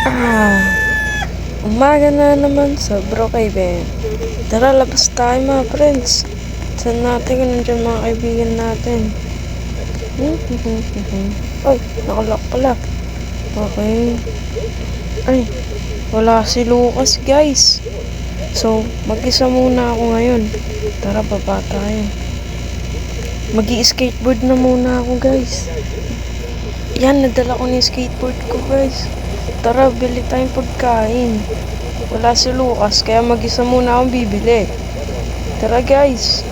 Ah, umaga na naman sa Brookhaven. Tara, labas tayo mga friends. Saan natin kung nandiyan mga kaibigan natin? Ay, nakalock pala. Okay. Ay, wala si Lucas guys. So, mag-isa muna ako ngayon. Tara, baba tayo. Mag-i-skateboard na muna ako guys. Yan, nadala ko na yung skateboard ko guys. Tara, bili tayong pagkain. Wala si Lucas, kaya mag-isa muna akong bibili. Tara guys.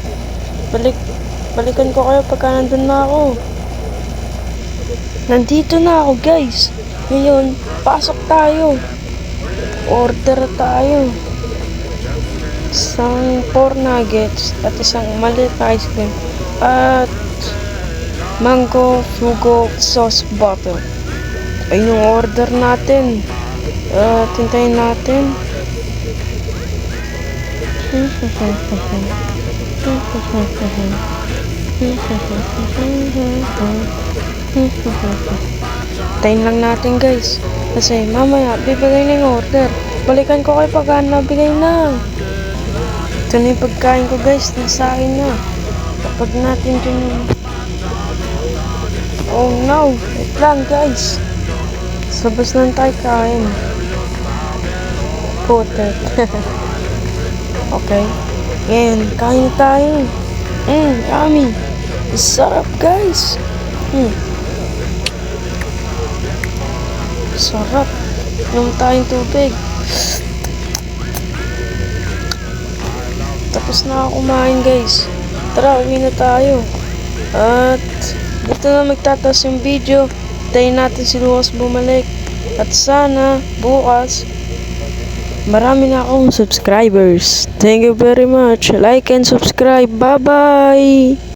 Balikan ko kayo pagka nandun na ako. Nandito na ako guys. Ngayon, pasok tayo. Order tayo. Isang 4 nuggets at isang maliit na ice cream. At mango fugo sauce bottle. Ayun yung order natin. Tintayin natin. Tayin lang natin guys. Kasi mamaya bibigay na yung order. Balikan ko kayo pag nabigay na. Ito na yung pagkain ko guys. Nasa akin na. Kapag natin dun. Oh no. Wait lang guys. Sabas lang tayo kain. Putet. Okay. Ngayon, kain tayo. Yummy. Sarap guys. Sarap. Inom tayong tubig. Tapos na ako kumain guys. Tara, uwi na tayo. At dito na magtatas yung video. Tayin natin si Lucas bumalik. At sana bukas marami na akong subscribers. Thank you very much. Like and subscribe. Bye-bye.